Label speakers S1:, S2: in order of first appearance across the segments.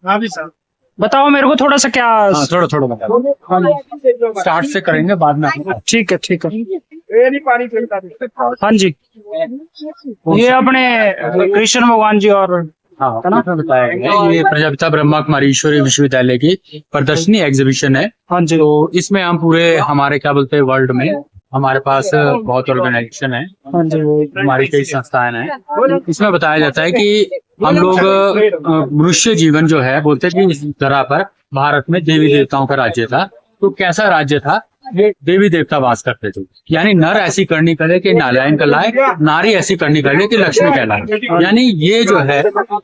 S1: हाँ भी सर।
S2: बताओ मेरे को थोड़ा सा क्या।
S1: हाँ, थोड़ा थोड़ा बता दो। स्टार्ट से करेंगे बाद में।
S2: ठीक है ठीक है।
S1: ये नहीं पानी पीता था।
S2: हाँ जी, ये अपने कृष्ण भगवान जी और
S1: हाँ, इसमें बताया गया है, ये प्रजापिता ब्रह्मा कुमारी ईश्वरीय विश्वविद्यालय की प्रदर्शनी एग्जीबिशन है।
S2: हाँ जी।
S1: तो इसमें हम पूरे हमारे क्या बोलते हैं वर्ल्ड में हमारे पास बहुत ऑर्गेनाइजेशन है,
S2: हाँ जी।
S1: हमारी कई संस्थाएं हैं। इसमें बताया जाता है कि हम लोग मनुष्य जीवन जो है बोलते हैं कि इस धरा पर भारत में देवी देवताओं का राज्य था। तो कैसा राज्य था? ये देवी देवता वास करते थे, यानी नर ऐसी करनी करे कि नारायण कहलाए, नारी ऐसी करनी करे कि लक्ष्मी कहलाए। यानी ये जो है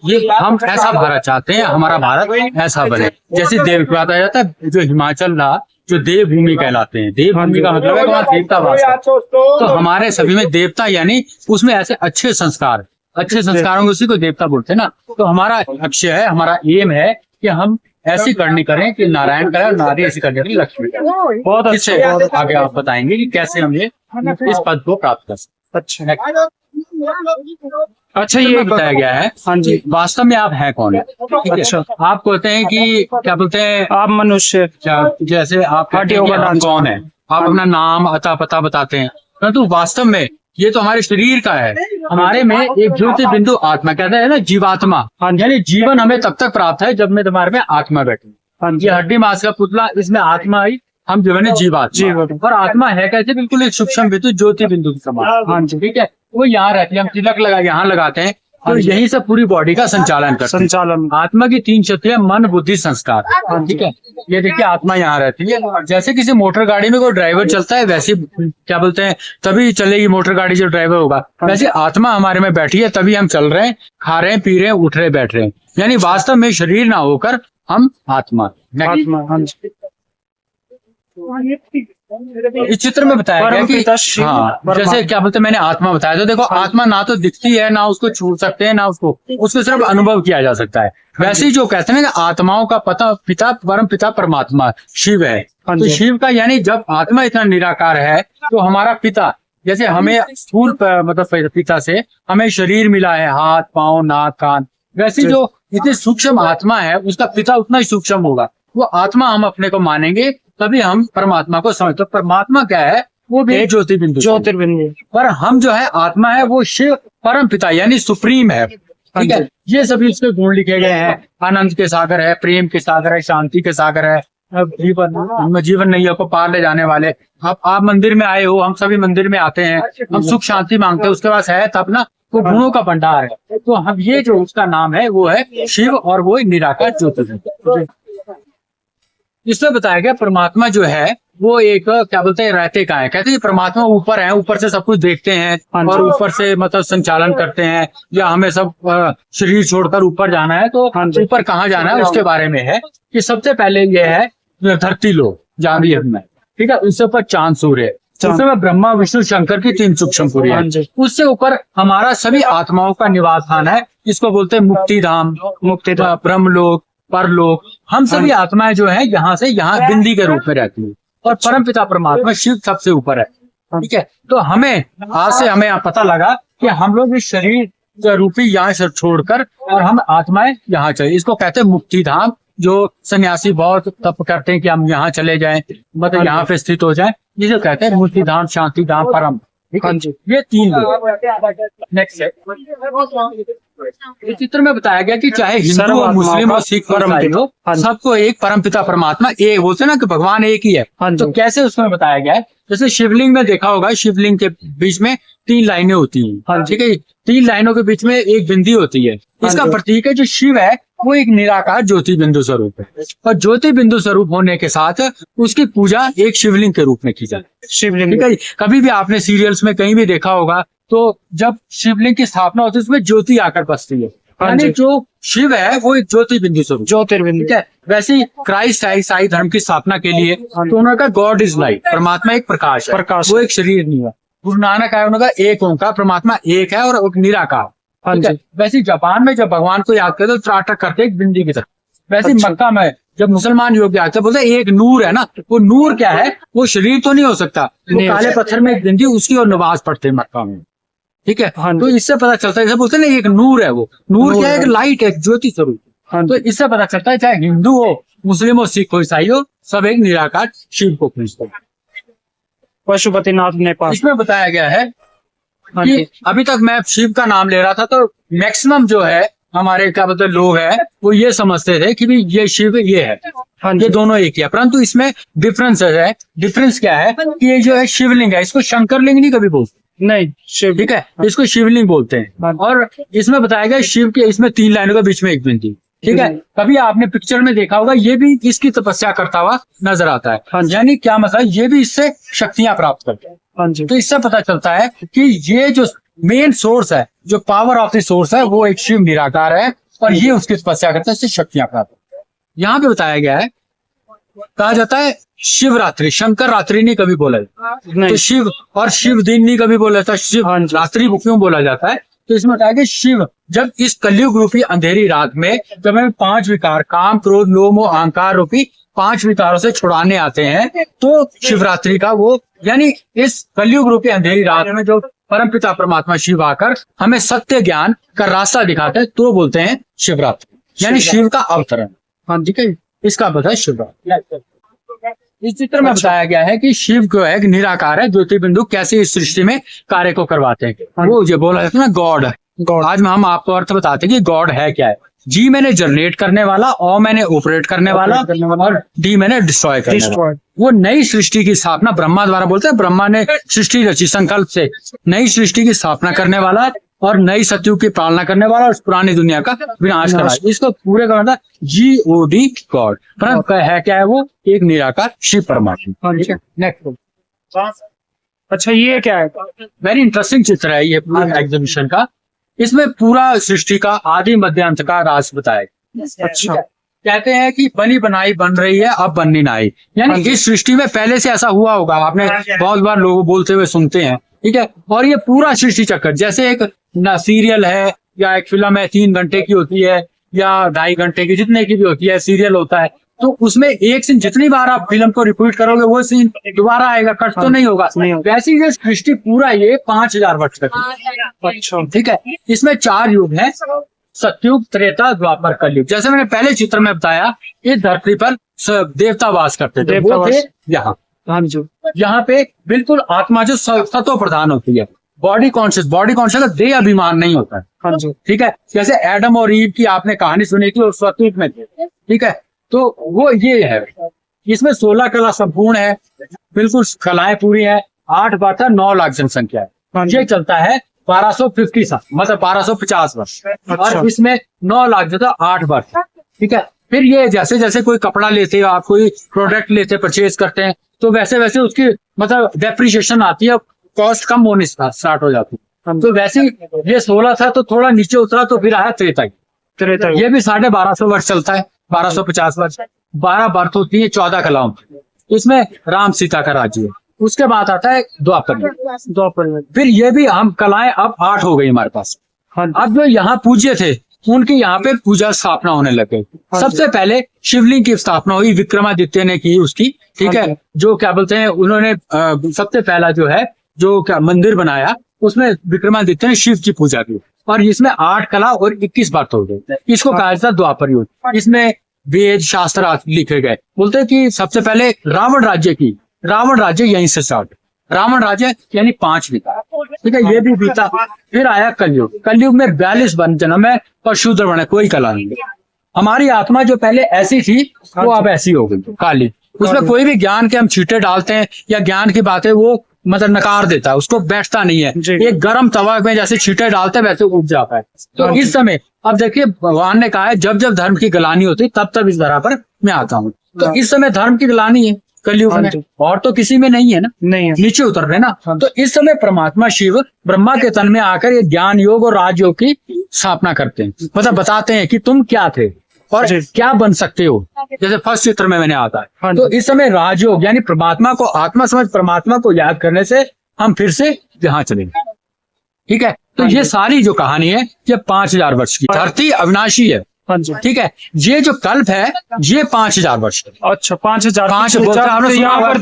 S1: ये हम ऐसा भारत चाहते हैं, हमारा भारत ऐसा बने। जैसे देव बात आ जाता है, जो हिमाचल रहा जो देवभूमि कहलाते हैं, देवभूमि का मतलब है वहाँ देवता वास करते हैं। तो हमारे सभी में देवता यानी उसमें ऐसे अच्छे संस्कार, अच्छे संस्कारों में उसी को देवता बोलते हैं ना। तो हमारा लक्ष्य है, हमारा एम है कि हम ऐसी करनी करें कि नारायण करें और नारी ऐसी करनी करें लक्ष्मी करें। बहुत अच्छे। आगे आप बताएंगे कि कैसे हम ये इस पद को प्राप्त कर सकते। अच्छा, ये बताया गया है। हाँ जी, वास्तव में आप हैं कौन है? अच्छा, आप कहते हैं कि क्या बोलते हैं
S2: आप मनुष्य,
S1: जैसे आप कौन है, आप अपना नाम अता पता बताते हैं, परंतु वास्तव में ये तो हमारे शरीर का है। हमारे में एक ज्योति बिंदु आत्मा कहते हैं ना, जीवात्मा, यानी जीवन हमें तब तक प्राप्त है जब में तुम्हारे में आत्मा बैठी। ये हड्डी मांस का पुतला, इसमें आत्मा आई, हम जो है जीवात्मा। और आत्मा है कैसे? बिल्कुल एक सूक्ष्म बिंदु, ज्योति बिंदु के समान। हाँ जी, ठीक है। वो यहाँ रहती है, हम तिलक लगा यहाँ लगाते हैं, तो यही से पूरी बॉडी का संचालन करते हैं। संचालन आत्मा की 3 शक्तियां, मन बुद्धि संस्कार। ठीक है, ये देखिए आत्मा यहाँ रहती है। जैसे किसी मोटर गाड़ी में कोई ड्राइवर चलता है, वैसे क्या बोलते हैं तभी चलेगी मोटर गाड़ी जो ड्राइवर होगा, वैसे आत्मा हमारे में बैठी है, तभी हम चल रहे हैं, खा रहे हैं, पी रहे हैं, उठ रहे, बैठ रहे हैं। यानी वास्तव में शरीर ना होकर हम आत्मा। इस चित्र में बताया गया कि हाँ, जैसे क्या बोलते हैं, मैंने आत्मा बताया, तो देखो आत्मा ना तो दिखती है, ना उसको छू सकते हैं, ना उसको सिर्फ अनुभव किया जा सकता है। वैसे ही जो कहते हैं ना आत्माओं का पिता परम पिता परमात्मा शिव है। तो शिव का यानी जब आत्मा इतना निराकार है तो हमारा पिता, जैसे हमें स्थूल मतलब पिता से हमें शरीर मिला है, हाथ पांव नाक कान, वैसे जो इतनी सूक्ष्म आत्मा है उसका पिता उतना ही सूक्ष्म होगा। वो आत्मा हम अपने को मानेंगे तभी हम परमात्मा को समझते। तो परमात्मा क्या है? वो भी ज्योतिर्बिंदु। पर हम जो है आत्मा है वो शिव परम पिता यानी सुप्रीम है। ठीक है, ये सभी उसके गुण लिखे गए हैं। आनंद के सागर है, प्रेम के सागर है, शांति के सागर है, जीवन नैया को पार ले जाने वाले। आप मंदिर में आए हो, हम सभी मंदिर में आते हैं, हम सुख शांति मांगते हैं, उसके पास है तब ना वो गुणों का भंडार है। तो हम ये जो उसका नाम है वो है शिव और वो निराकार ज्योतिर्बिंदु। इसमें बताया गया परमात्मा जो है वो एक क्या बोलते हैं रहते का है। कहते हैं परमात्मा ऊपर है, ऊपर से सब कुछ देखते हैं और ऊपर से मतलब संचालन करते हैं, या हमें सब शरीर छोड़कर ऊपर जाना है तो ऊपर कहाँ जाना है उसके बारे में है कि सबसे पहले ये है धरती लोक जान रही है हमें। ठीक है, उससे ऊपर चांद सूर्य, उसमें ब्रह्मा विष्णु शंकर की 3 सूक्ष्मपुरी है। उससे ऊपर हमारा सभी आत्माओं का निवास स्थान है, जिसको बोलते हैं मुक्तिधाम, ब्रह्मलोक, परलोक। हम सभी आत्माएं जो है यहाँ से यहाँ बिंदी के रूप में रहती है और परमपिता परमात्मा शिव सबसे ऊपर है। ठीक है, तो हमें आज से हमें पता लगा कि हम लोग इस शरीर रूपी यहाँ से छोड़कर और हम आत्माएं यहाँ चले, इसको कहते हैं मुक्तिधाम। जो सन्यासी बहुत तप करते हैं कि हम यहाँ चले जाएं, मतलब यहाँ पे स्थित हो जाएं, जिसे कहते हैं मुक्तिधाम, शांतिधाम, परम। ठीक है, ये 3 लोग। नेक्स्ट है, इस चित्र में बताया गया कि चाहे हिंदू हो, मुस्लिम हो, सिख हो, सबको एक परमपिता परमात्मा एक बोलते ना कि भगवान एक ही है। तो कैसे उसमें बताया गया है? जैसे शिवलिंग में देखा होगा, शिवलिंग के बीच में 3 लाइनें होती हैं। ठीक है, 3 लाइनों के बीच में एक बिंदी होती है। इसका प्रतीक है जो शिव है वो एक निराकार ज्योति बिंदु स्वरूप है, और ज्योति बिंदु स्वरूप होने के साथ उसकी पूजा एक शिवलिंग के रूप में की जाती है। शिवलिंग, ठीक है, कभी भी आपने सीरियल्स में कहीं भी देखा होगा तो जब शिवलिंग की स्थापना होती है उसमें ज्योति आकर बसती है, यानी जो शिव है वो एक ज्योति बिंदु स्वरूप ज्योतिर्बिंदु। ठीक है, वैसे ही क्राइस्ट है ईसाई धर्म की स्थापना के लिए, तो उन्होंने कहा गॉड इज लाइट, परमात्मा एक प्रकाश है, वो एक शरीर नहीं है। गुरु नानक है, उन्होंने कहा एक ओंकार, परमात्मा एक है और निराकार। वैसे जापान में जब भगवान को याद करते तो त्राटक करते एक बिंदी की तरफ। वैसे मक्का में जब मुसलमान योग आते बोलते एक नूर है ना, वो नूर क्या है? वो शरीर तो नहीं हो सकता, वो काले पत्थर में एक बिंदी उसकी और नमाज पढ़ते मक्का में। ठीक है, तो इससे पता चलता है, बोलते हैं ना एक नूर है, वो नूर क्या है? एक लाइट है, ज्योति स्वरूप।
S2: हाँ
S1: तो इससे पता चलता है चाहे हिंदू हो, मुस्लिम हो, सिख हो, ईसाई हो, सब एक निराकार शिव को पूजते हैं।
S2: पशुपतिनाथ नेपाल।
S1: इसमें बताया गया है
S2: हाँ
S1: कि
S2: जी।
S1: अभी तक मैं शिव का नाम ले रहा था तो मैक्सिमम जो है हमारे क्या बोलते हैं लोग हैं वो ये समझते थे कि भी ये शिव ये है,
S2: हाँ
S1: ये
S2: जी।
S1: दोनों एक ही है। परंतु इसमें डिफरेंस है। डिफरेंस क्या है कि ये जो है शिवलिंग है, इसको शंकर लिंग नहीं कभी बोलते,
S2: नहीं शिव।
S1: ठीक है, इसको शिवलिंग बोलते हैं। और इसमें बताया गया शिव के इसमें 3 लाइनों के बीच में एक बिंदी, ठीक है। कभी आपने पिक्चर में देखा होगा ये भी इसकी तपस्या करता हुआ नजर आता
S2: हाँ
S1: है,
S2: जी।
S1: यानी क्या मतलब ये भी इससे शक्तियां प्राप्त करते हैं।
S2: हाँ जी।
S1: तो इससे पता चलता है कि ये जो मेन सोर्स है, जो पावर ऑफ द सोर्स है, वो एक शिव निराकार है और ये उसकी तपस्या करता है, इससे शक्तियां प्राप्त होती हैं। यहाँ पे बताया गया है, कहा जाता है शिवरात्रि, शंकर रात्रि नहीं कभी बोला जाता, तो
S2: नहीं
S1: शिव और शिव दिन नहीं कभी बोला जाता, शिव
S2: हाँ जी।
S1: रात्रि क्यों बोला जाता है? तो इसमें बताया कि शिव जब इस कलयुग रूपी अंधेरी रात में जब हमें 5 विकार काम क्रोध लोभ मोह अहंकार रूपी 5 विकारों से छुड़ाने आते हैं, तो शिवरात्रि का वो यानी इस कलयुग रूपी अंधेरी रात में जो परमपिता परमात्मा शिव आकर हमें सत्य ज्ञान का रास्ता दिखाते हैं, तो बोलते हैं शिवरात्रि, यानी शिव का अवतरण। हाँ ठीक है, इसका पता है शिवरात्रि। इस चित्र में बताया गया है कि शिव जो है निराकार है, ज्योतिर्बिंदु कैसे इस सृष्टि में कार्य को करवाते हैं। वो जो बोला जाता है ना गॉड, आज में हम आपको अर्थ बताते हैं कि गॉड है क्या है। जी मैंने जनरेट करने वाला, ओ मैंने ऑपरेट करने वाला और डी मैंने डिस्ट्रॉय करने वाला। वो नई सृष्टि की स्थापना ब्रह्मा द्वारा बोलते हैं, ब्रह्मा ने सृष्टि रची संकल्प से, नई सृष्टि की स्थापना करने वाला और नई सतयुग की पालना करने वाला और पुरानी दुनिया का विनाश करा। इसको पूरे का मतलब GOD गॉड, पर है क्या है वो? एक निराकार शिव परमात्मा। नेक्स्ट।
S2: अच्छा ये क्या है?
S1: वेरी इंटरेस्टिंग चित्र है ये पूरा एग्जीबिशन का। इसमें पूरा सृष्टि का आदि मध्य अंत का राज बताया गया।
S2: अच्छा।
S1: कहते हैं कि बनी बनाई बन रही है, अब बननी ना आई, यानी इस सृष्टि में पहले से ऐसा हुआ होगा, आपने बहुत बार लोग बोलते हुए सुनते हैं, ठीक है। और ये पूरा सृष्टि चक्कर जैसे एक ना सीरियल है या एक फिल्म है 3 घंटे की होती है या 2.5 घंटे की, जितने की भी होती है, सीरियल होता है, तो उसमें एक सीन जितनी बार आप फिल्म को रिपीट करोगे वो सीन दोबारा आएगा, कट तो नहीं होगा। वैसे ही सृष्टि पूरा ये 5000 वर्ष तक,
S2: अच्छा
S1: ठीक है। इसमें 4 युग हैं, सतयुग, त्रेता, द्वापर, कलयुग। जैसे मैंने पहले चित्र में बताया, इस धरती पर देवता वास करते थे, वो थे यहाँ।
S2: हाँ जी।
S1: यहाँ पे बिल्कुल आत्मा जो सतो प्रधान होती है, बॉडी कॉन्शियस देह अभिमान नहीं होता है,
S2: हाँ जी।
S1: ठीक है। जैसे एडम और ईव की आपने कहानी सुनी थी, उस सतयुग में थे, ठीक है। तो वो ये है, इसमें 16 कला संपूर्ण है, बिल्कुल कलाएं पूरी है, 8 बार 9 लाख जनसंख्या है। ये चलता है 1250 साल, मतलब 1250 वर्ष, और इसमें 9 लाख जो था 8 वर्ष, ठीक है। फिर ये जैसे जैसे कोई कपड़ा लेते हो आप, कोई प्रोडक्ट लेते परचेज करते हैं, तो वैसे वैसे उसकी मतलब डेप्रिसिएशन आती है, कॉस्ट कम होने स्टार्ट हो जाती है। तो वैसे ये 16 था तो थोड़ा नीचे उतरा, तो फिर आया त्रेता। ये भी 1250 वर्ष चलता है, 1250 वर्ष, 12 बर्थ होती है 14 कलाओं की। इसमें राम सीता का राज्य है। उसके बाद आता है द्वापर युग। फिर ये भी हम कलाएं अब 8 हो गई हमारे पास। अब जो यहाँ पूज्य थे उनकी यहाँ पे पूजा स्थापना होने लग गई। सबसे पहले शिवलिंग की स्थापना हुई, विक्रमादित्य ने की उसकी, ठीक है। जो क्या बोलते हैं, उन्होंने सबसे पहला जो है जो क्या मंदिर बनाया, उसमें विक्रमादित्य ने शिव की पूजा की, और इसमें 8 कला और 21 बात हो गई। इसको कहा जाता है द्वापर युग। इसमें वेद शास्त्र लिखे गए। बोलते हैं कि सबसे पहले रावण राज्य यहीं से स्टार्ट, रावण राज्य यानी 5 बीता, ठीक है। ये भी बीता। फिर आया कलयुग में 42 जन्म है और शूद्र बने, कोई कला नहीं। हमारी आत्मा जो पहले ऐसी थी वो अब ऐसी हो गई काली। उसमें कोई भी ज्ञान के हम छींटे डालते हैं या ज्ञान की बातें वो मतलब नकार देता है, उसको बैठता नहीं है। एक गर्म तवा में जैसे छींटे डालते हैं वैसे उग जाता है। तो इस समय अब देखिए, भगवान ने कहा है जब जब धर्म की गलानी होती है तब तब इस धरा पर मैं आता हूँ। तो इस समय धर्म की गलानी है कलयुग में, और तो किसी में नहीं है ना, नहीं है, नीचे उतर रहे ना। तो इस समय परमात्मा शिव ब्रह्मा के तन में आकर ये ज्ञान योग और राजयोग की स्थापना करते हैं, मतलब बताते हैं कि तुम क्या थे और क्या बन सकते हो। जैसे फर्स्ट चित्र में मैंने आता है, तो इस समय राजयोग यानी परमात्मा को आत्मा समझ परमात्मा को याद करने से हम फिर से यहाँ चलेंगे, ठीक है। तो ये सारी जो कहानी है ये 5000 वर्ष की। धरती अविनाशी है, ठीक है। ये जो कल्प है ये 5000 वर्ष।
S2: अच्छा 5000
S1: यहाँ पर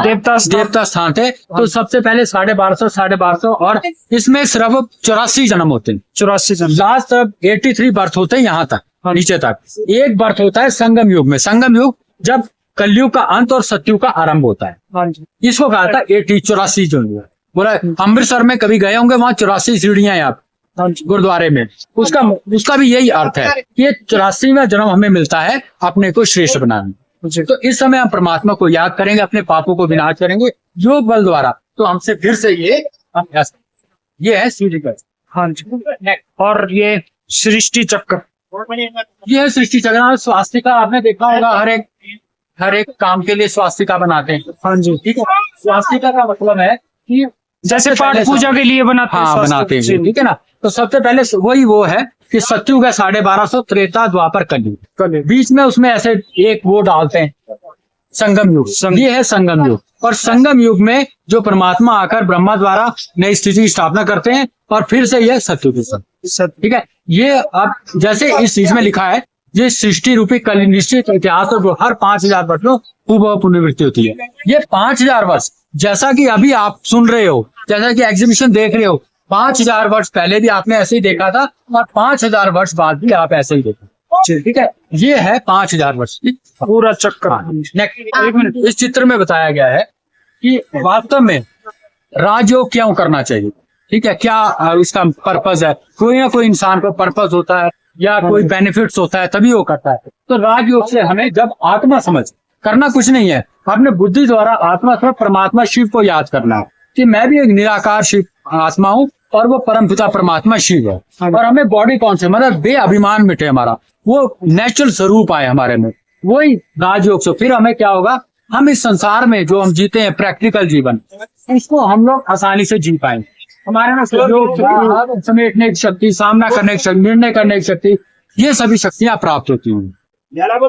S1: देवता स्थान थे। तो सबसे पहले 1250 और इसमें सिर्फ 84 जन्म होते हैं,
S2: 84 जन्म।
S1: लास्ट 83 बर्थ होते हैं यहाँ तक, नीचे तक। एक बर्थ होता है संगम युग में। संगम युग जब कलयुग का अंत और सतयुग का आरंभ होता है,
S2: हाँ जी,
S1: इसको कहा था 84 जो है। बोला अमृतसर में कभी गए होंगे, वहां 84 सीढ़ियां हैं आप
S2: हाँ जी,
S1: गुरुद्वारे में। उसका भी यही अर्थ है कि 84वां जन्म हमें मिलता है अपने को श्रेष्ठ बनाने।
S2: जी,
S1: तो इस समय हम परमात्मा को याद करेंगे, अपने पापों को विनाश करेंगे योग बल द्वारा, तो हमसे फिर से ये है सीढ़ी का।
S2: हाँ जी। और ये सृष्टि चक्र,
S1: ये है सृष्टि चक्र। स्वास्तिका आपने देखा होगा, हर एक काम के लिए स्वास्तिका बनाते हैं।
S2: हाँ जी,
S1: ठीक है, स्वास्तिका का मतलब है कि
S2: जैसे पाठ पूजा के लिए बनाते हैं,
S1: हाँ बनाते हैं, ठीक है ना। तो सबसे पहले वही वो है कि सतयुग है 1250, त्रेता द्वापर कलयुग, बीच में उसमें ऐसे एक वो डालते हैं संगम युग। ये है संगम युग। और संगम युग में जो परमात्मा आकर ब्रह्मा द्वारा नई स्थिति की स्थापना करते हैं, और फिर से यह सतयुग, ठीक है। ये अब जैसे इस चीज में लिखा है, ये सृष्टि रूपी कल निश्चित इतिहास और हर 5000 वर्ष में पुनरावृत्ति होती है। ये 5000 वर्ष, जैसा कि अभी आप सुन रहे हो, जैसा कि एग्जीबिशन देख रहे हो, 5000 वर्ष पहले भी आपने ऐसे ही देखा था, और 5000 वर्ष बाद भी आप ऐसे ही देखो, ठीक है। ये है 5000 वर्ष
S2: पूरा चक्कर।
S1: एक मिनट, इस चित्र में बताया गया है कि वास्तव में राजयोग क्यों करना चाहिए, ठीक है, क्या इसका पर्पज है। कोई ना कोई इंसान को पर्पज होता है या कोई बेनिफिट्स होता है, तभी वो करता है। तो राजयोग से हमें जब आत्मा समझ करना कुछ नहीं है, अपने बुद्धि द्वारा आत्मा समझ परमात्मा शिव को याद करना है कि मैं भी एक निराकार शिव आत्मा हूँ, और वो परम पिता परमात्मा शिव है। और हमें बॉडी कौन से, मतलब बे अभिमान मिटे, हमारा वो नेचुरल स्वरूप आए हमारे में, वही राजयोग से। फिर हमें क्या होगा, हम इस संसार में जो हम जीते हैं प्रैक्टिकल जीवन, इसको हम लोग आसानी से जी पाएंगे। हमारे में सहयोग, समेटने की शक्ति, सामना करने की शक्ति, निर्णय करने की शक्ति, ये सभी शक्तियां प्राप्त होती हैं।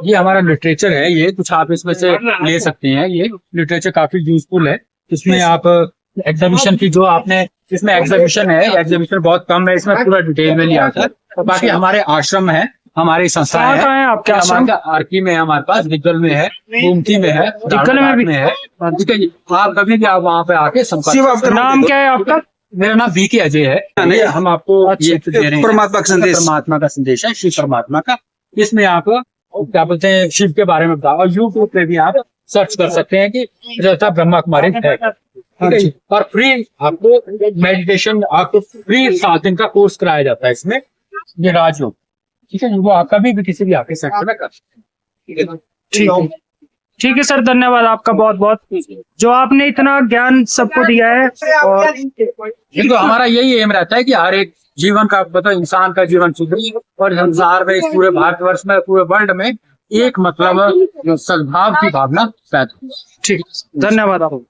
S1: ये हमारा लिटरेचर है, ये कुछ आप इसमें से ले सकते हैं। ये लिटरेचर काफी यूजफुल है। इसमें आप एग्जीबिशन की जो आपने, इसमें एग्जीबिशन है, एग्जीबिशन बहुत कम है, इसमें पूरा डिटेल में लिया था। तो बाकी हमारे आश्रम है, हमारी संस्थाएं है।
S2: आपके आश्रम
S1: आरकी में है, हमारे पास दिग्गल में है, गोमती में है,
S2: दिग्गल में भी
S1: है, ठीक है जी। आप कभी भी आप वहाँ पे आके संपर्क।
S2: नाम क्या है आपका?
S1: मेरा नाम वीके अजय है। नहीं, हम आपको ये दे रहे हैं
S3: परमात्मा का संदेश,
S1: परमात्मा का संदेश है, शिव परमात्मा का। इसमें आप क्या बोलते हैं, शिव के बारे में बताओ, और यूट्यूब पे भी आप सर्च कर सकते हैं कि रजता ब्रह्मा कुमारी है, ठीक है। और फ्री आपको मेडिटेशन, आपको फ्री 7 दिन का कोर्स कराया जाता है इसमें, ये राजयोग, ठीक है। वो आप कभी भी किसी भी आपके सेक्टर में कर सकते हैं,
S2: ठीक है। ठीक है सर, धन्यवाद आपका बहुत बहुत, जो आपने इतना ज्ञान सबको दिया है। और
S1: तो हमारा यही एम रहता है कि हर एक जीवन का, मतलब इंसान का जीवन सुधरे, और संसार में, इस पूरे भारतवर्ष में, पूरे वर्ल्ड में एक मतलब सद्भाव की भावना पैदा।
S2: ठीक, धन्यवाद आपको।